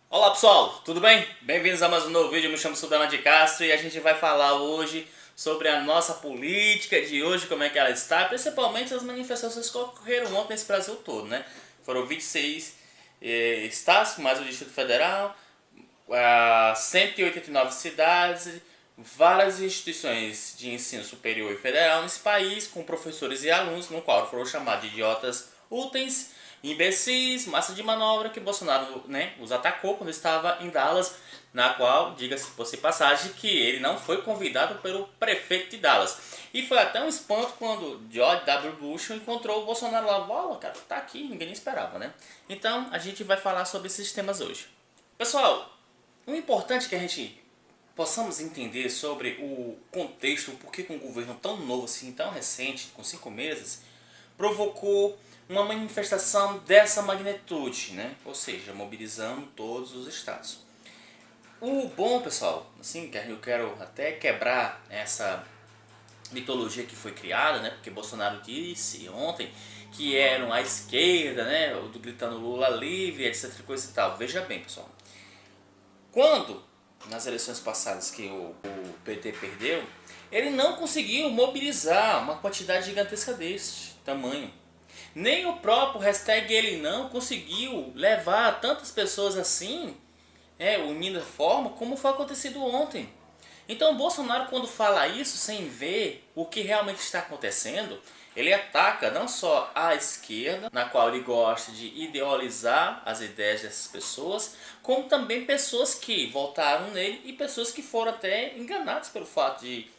Olá pessoal, tudo bem? Bem-vindos a mais um novo vídeo. Eu me chamo Sudana de Castro e a gente vai falar hoje sobre a nossa política de hoje, como é que ela está, principalmente as manifestações que ocorreram ontem nesse Brasil todo, né? Foram 26 estados, mais o Distrito Federal, 189 cidades, várias instituições de ensino superior e federal nesse país, com professores e alunos, no qual foram chamados de idiotas úteis, imbecis, massa de manobra, que Bolsonaro, né, os atacou quando estava em Dallas, na qual, diga-se por si passagem, que ele não foi convidado pelo prefeito de Dallas. E foi até um espanto quando George W. Bush encontrou o Bolsonaro lá. Olha, cara, tá aqui, ninguém esperava, né? Então, a gente vai falar sobre esses temas hoje. Pessoal, o importante é que a gente possamos entender sobre o contexto, o porquê que um governo tão novo assim, tão recente, com 5 meses, provocou uma manifestação dessa magnitude, né? Ou seja, mobilizando todos os estados. O bom, pessoal, assim, que eu quero até quebrar essa mitologia que foi criada, né? Porque Bolsonaro disse ontem que eram a esquerda, né? Do gritando Lula livre, etc, coisa e tal. Veja bem, pessoal. Quando, nas eleições passadas que o PT perdeu, ele não conseguiu mobilizar uma quantidade gigantesca deste tamanho. Nem o próprio hashtag ele não conseguiu levar tantas pessoas assim, unindo a forma, como foi acontecido ontem. Então Bolsonaro, quando fala isso sem ver o que realmente está acontecendo, ele ataca não só a esquerda, na qual ele gosta de idealizar as ideias dessas pessoas, como também pessoas que votaram nele e pessoas que foram até enganadas pelo fato de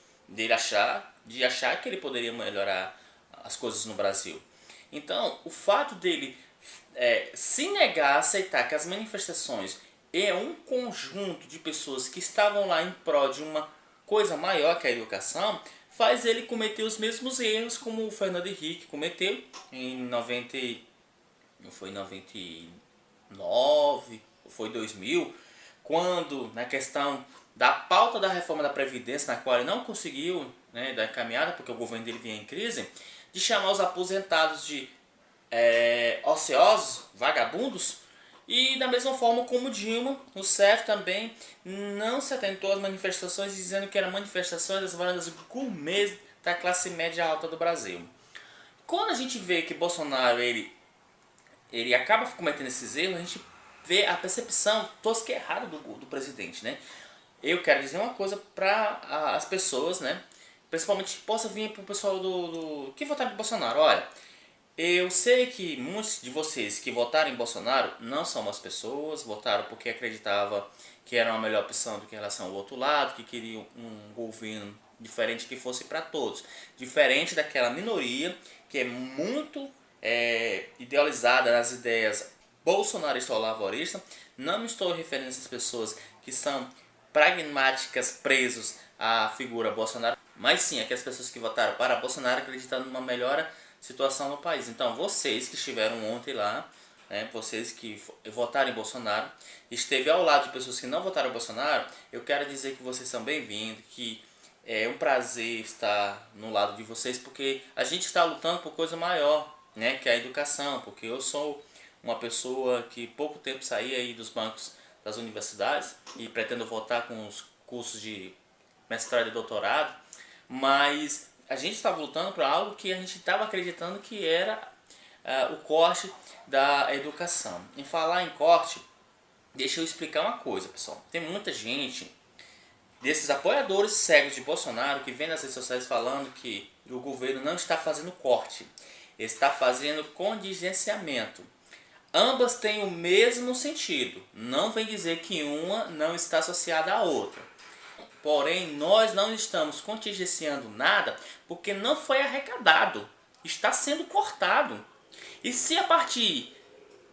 achar que ele poderia melhorar as coisas no Brasil. Então, o fato dele se negar a aceitar que as manifestações é um conjunto de pessoas que estavam lá em prol de uma coisa maior que a educação, faz ele cometer os mesmos erros como o Fernando Henrique cometeu em 90, não foi 99, foi 2000, quando na questão da pauta da reforma da Previdência, na qual ele não conseguiu, né, dar encaminhada, porque o governo dele vinha em crise, de chamar os aposentados de ociosos, vagabundos, e da mesma forma como Dilma Rousseff também não se atentou às manifestações, dizendo que eram manifestações das varandas gourmets da classe média alta do Brasil. Quando a gente vê que Bolsonaro ele acaba cometendo esses erros, a gente vê a percepção tosca e errada do presidente, né? Eu quero dizer uma coisa para as pessoas, né? Principalmente que possa vir para o pessoal que votaram em Bolsonaro. Olha, eu sei que muitos de vocês que votaram em Bolsonaro não são más pessoas, votaram porque acreditavam que era uma melhor opção do que em relação ao outro lado, que queriam um governo diferente que fosse para todos. Diferente daquela minoria que é muito idealizada nas ideias bolsonarista ou lavorista. Não me estou referindo a essas pessoas que são pragmáticas, presos à figura Bolsonaro, mas sim aquelas pessoas que votaram para Bolsonaro acreditando numa melhora situação no país. Então vocês que estiveram ontem lá, né, vocês que votaram em Bolsonaro, esteve ao lado de pessoas que não votaram em Bolsonaro, eu quero dizer que vocês são bem-vindos, que é um prazer estar no lado de vocês, porque a gente está lutando por coisa maior, né, que é a educação, porque eu sou uma pessoa que pouco tempo saí aí dos bancos das universidades e pretendo voltar com os cursos de mestrado e doutorado, mas a gente estava lutando para algo que a gente estava acreditando que era o corte da educação. Em falar em corte, deixa eu explicar uma coisa, pessoal. Tem muita gente desses apoiadores cegos de Bolsonaro que vem nas redes sociais falando que o governo não está fazendo corte, está fazendo contingenciamento. Ambas têm o mesmo sentido, não vem dizer que uma não está associada à outra. Porém, nós não estamos contingenciando nada porque não foi arrecadado, está sendo cortado. E se a partir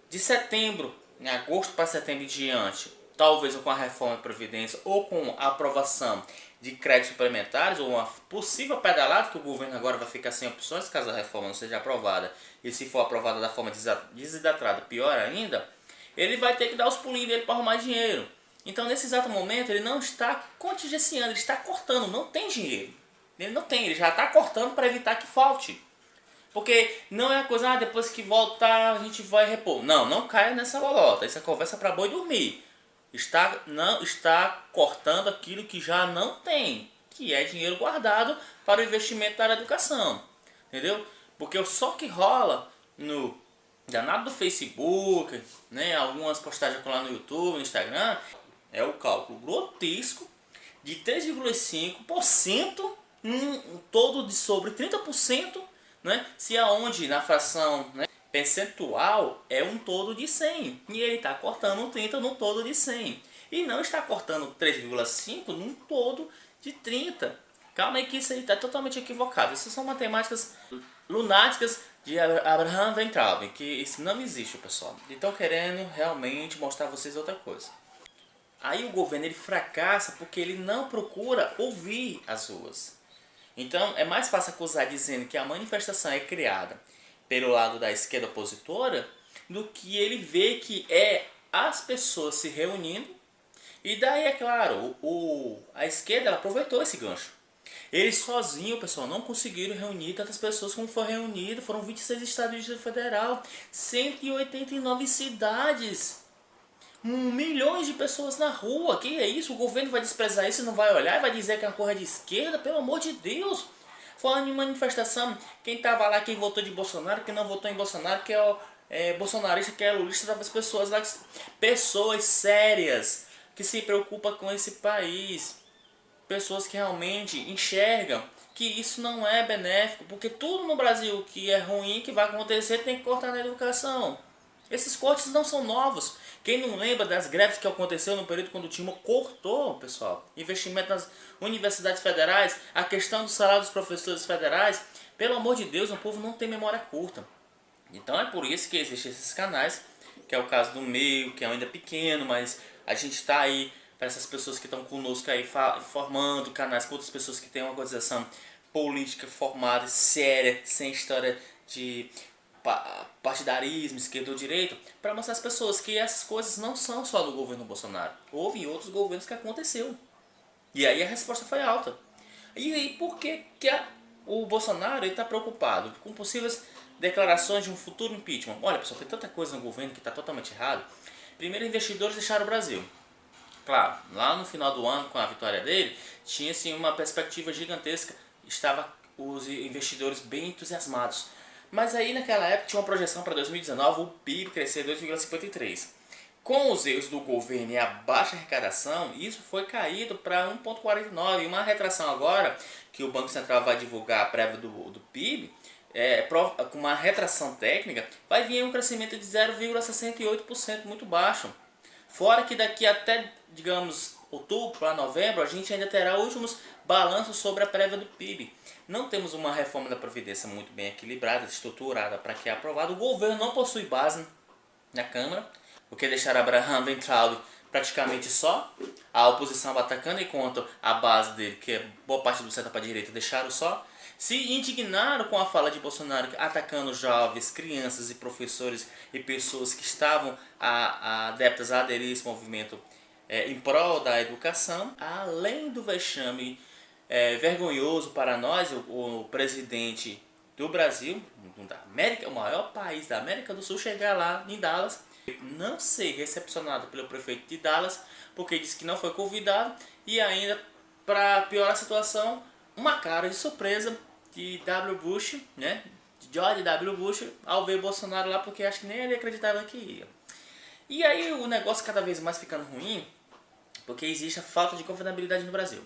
de setembro, em agosto para setembro em diante, talvez com a reforma da Previdência ou com a aprovação de créditos suplementares ou uma possível pedalada, que o governo agora vai ficar sem opções caso a reforma não seja aprovada, e se for aprovada da forma desidratada, pior ainda, ele vai ter que dar os pulinhos dele para arrumar dinheiro. Então, nesse exato momento, ele não está contingenciando, ele está cortando, não tem dinheiro. Ele não tem, ele já está cortando para evitar que falte. Porque não é a coisa, depois que voltar a gente vai repor. Não, não caia nessa lolota. Isso é conversa para boi dormir. não está cortando aquilo que já não tem, que é dinheiro guardado para o investimento da educação, entendeu? Porque só que rola no danado do Facebook, né, algumas postagens lá no YouTube, no Instagram, é o cálculo grotesco de 3,5% num todo de sobre 30%, né, se aonde na fração, né, percentual é um todo de 100 e ele está cortando 30 no todo de 100 e não está cortando 3,5 num todo de 30. Calma aí que isso aí está totalmente equivocado. Essas são matemáticas lunáticas de Abraham Weintraub, que isso não existe, pessoal. E estão querendo realmente mostrar a vocês outra coisa. Aí o governo ele fracassa porque ele não procura ouvir as ruas. Então é mais fácil acusar dizendo que a manifestação é criada pelo lado da esquerda opositora do que ele vê que é as pessoas se reunindo. E daí, é claro, a esquerda ela aproveitou esse gancho. Eles sozinhos, pessoal, não conseguiram reunir tantas pessoas como foi reunido. Foram 26 estados do Distrito Federal, 189 cidades, milhões de pessoas na rua. Que é isso? O governo vai desprezar isso e não vai olhar e vai dizer que é uma coisa de esquerda? Pelo amor de Deus! Falando em manifestação, quem estava lá, quem votou de Bolsonaro, quem não votou em Bolsonaro, que é bolsonarista, que é lulista, das pessoas lá, pessoas sérias, que se preocupam com esse país. Pessoas que realmente enxergam que isso não é benéfico, porque tudo no Brasil que é ruim, que vai acontecer, tem que cortar na educação. Esses cortes não são novos. Quem não lembra das greves que aconteceu no período quando o Dilma cortou, pessoal, investimento nas universidades federais, a questão do salário dos professores federais, pelo amor de Deus, o povo não tem memória curta. Então é por isso que existem esses canais, que é o caso do meu, que é ainda pequeno, mas a gente está aí para essas pessoas que estão conosco aí formando canais com outras pessoas que têm uma organização política formada, séria, sem história de partidarismo, esquerda ou direita, para mostrar às pessoas que essas coisas não são só do governo Bolsonaro. Houve em outros governos que aconteceu. E aí a resposta foi alta. E aí por que, o Bolsonaro está preocupado com possíveis declarações de um futuro impeachment? Olha, pessoal, tem tanta coisa no governo que está totalmente errado. Primeiro, investidores deixaram o Brasil. Claro, lá no final do ano, com a vitória dele, tinha assim, uma perspectiva gigantesca, estava os investidores bem entusiasmados. Mas aí naquela época tinha uma projeção para 2019, o PIB crescer 2,53. Com os erros do governo e a baixa arrecadação, isso foi caído para 1,49. E uma retração agora, que o Banco Central vai divulgar a prévia do PIB, com uma retração técnica, vai vir um crescimento de 0,68%, muito baixo. Fora que daqui até, digamos, outubro para novembro, a gente ainda terá últimos balanços sobre a prévia do PIB. Não temos uma reforma da Previdência muito bem equilibrada, estruturada para que é aprovado. O governo não possui base na Câmara, porque deixaram Abraham Weintraub praticamente só. A oposição atacando enquanto a base dele, que é boa parte do centro para a direita, deixaram só. Se indignaram com a fala de Bolsonaro atacando jovens, crianças e professores e pessoas que estavam adeptas a aderir a esse movimento em prol da educação. Além do vexame vergonhoso para nós, o presidente do Brasil, da América, o maior país da América do Sul, chegar lá em Dallas, não ser recepcionado pelo prefeito de Dallas, porque disse que não foi convidado, e ainda, para piorar a situação, uma cara de surpresa de W. Bush, né? De George W. Bush, ao ver Bolsonaro lá, porque acho que nem ele acreditava que ia. E aí o negócio cada vez mais ficando ruim, porque existe a falta de governabilidade no Brasil.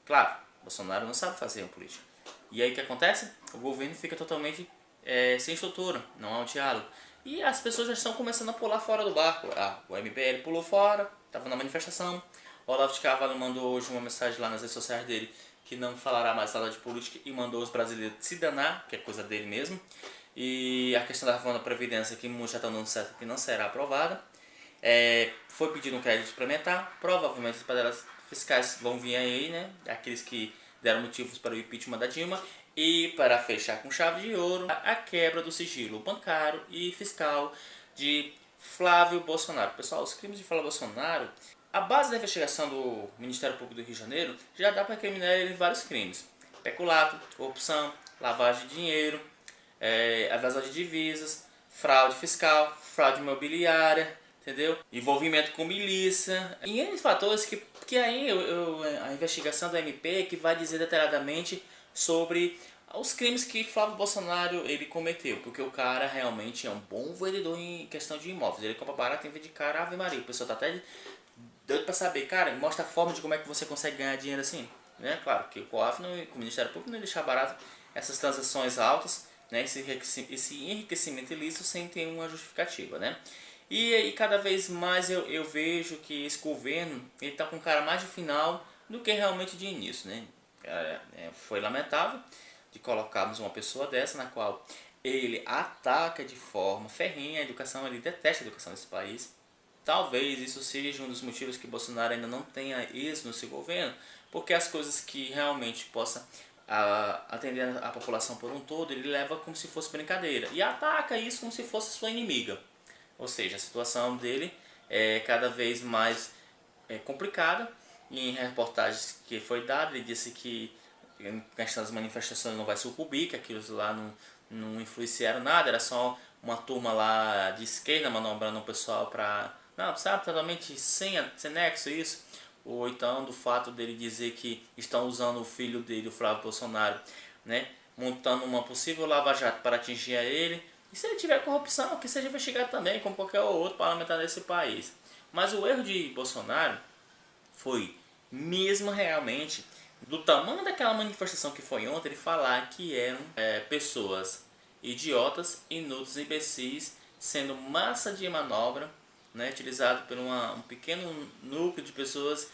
Claro, Bolsonaro não sabe fazer uma política. E aí o que acontece? O governo fica totalmente sem estrutura, não há um diálogo. E as pessoas já estão começando a pular fora do barco. O MBL pulou fora, estava na manifestação. O Olavo de Carvalho mandou hoje uma mensagem lá nas redes sociais dele que não falará mais nada de política e mandou os brasileiros se danar, que é coisa dele mesmo. E a questão da reforma da Previdência, que muitos já estão dando certo que não será aprovada. Foi pedido um crédito suplementar, provavelmente as panelas fiscais vão vir aí, né? Aqueles que deram motivos para o impeachment da Dilma. E para fechar com chave de ouro, a quebra do sigilo bancário e fiscal de Flávio Bolsonaro. Pessoal, os crimes de Flávio Bolsonaro, a base da investigação do Ministério Público do Rio de Janeiro já dá para incriminar ele em vários crimes. Peculato, corrupção, lavagem de dinheiro, evasão de divisas, fraude fiscal, fraude imobiliária, entendeu? Envolvimento com milícia e N fatores que aí a investigação do MP que vai dizer detalhadamente sobre os crimes que Flávio Bolsonaro ele cometeu, porque o cara realmente é um bom vendedor em questão de imóveis. Ele compra barato em vez de cara, Ave Maria. O pessoal tá até doido pra saber, cara, mostra a forma de como é que você consegue ganhar dinheiro assim, né? Claro que o COAF, o Ministério Público não ia deixar barato essas transações altas, né? Esse enriquecimento ilícito sem ter uma justificativa, né? E cada vez mais eu vejo que esse governo ele tá com cara mais de final do que realmente de início, né? Foi lamentável de colocarmos uma pessoa dessa na qual ele ataca de forma ferrenha a educação, ele detesta a educação desse país. Talvez isso seja um dos motivos que Bolsonaro ainda não tenha êxito no seu governo, porque as coisas que realmente possa atender a população por um todo, ele leva como se fosse brincadeira e ataca isso como se fosse sua inimiga. Ou seja, a situação dele é cada vez mais complicada. Em reportagens que foi dada, ele disse que em questão das manifestações não vai sucumbir, que aquilo lá não influenciaram nada, era só uma turma lá de esquerda manobrando o pessoal para... Não, sabe, totalmente sem nexo isso. Ou então do fato dele dizer que estão usando o filho dele, o Flávio Bolsonaro, né, montando uma possível lava-jato para atingir a ele. E se ele tiver corrupção, que seja investigado também, como qualquer outro parlamentar desse país. Mas o erro de Bolsonaro foi mesmo realmente do tamanho daquela manifestação que foi ontem, ele falar que eram pessoas idiotas, inúteis, imbecis, sendo massa de manobra, né, utilizado por um pequeno núcleo de pessoas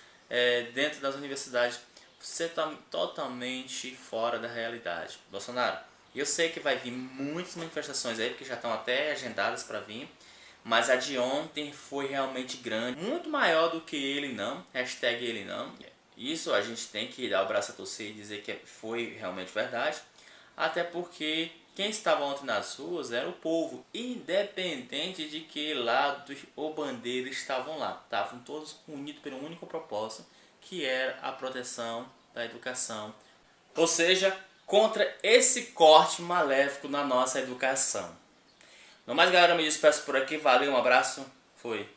dentro das universidades. Você está totalmente fora da realidade, Bolsonaro. Eu sei que vai vir muitas manifestações aí, porque já estão até agendadas para vir. Mas a de ontem foi realmente grande, muito maior do que ele não, hashtag ele não. Isso a gente tem que dar o braço a torcer e dizer que foi realmente verdade. Até porque quem estava ontem nas ruas era o povo, independente de que lados ou bandeiras estavam lá. Estavam todos unidos por um único propósito, que era a proteção da educação. Ou seja, contra esse corte maléfico na nossa educação. No mais, galera, eu me despeço por aqui. Valeu, um abraço. Fui.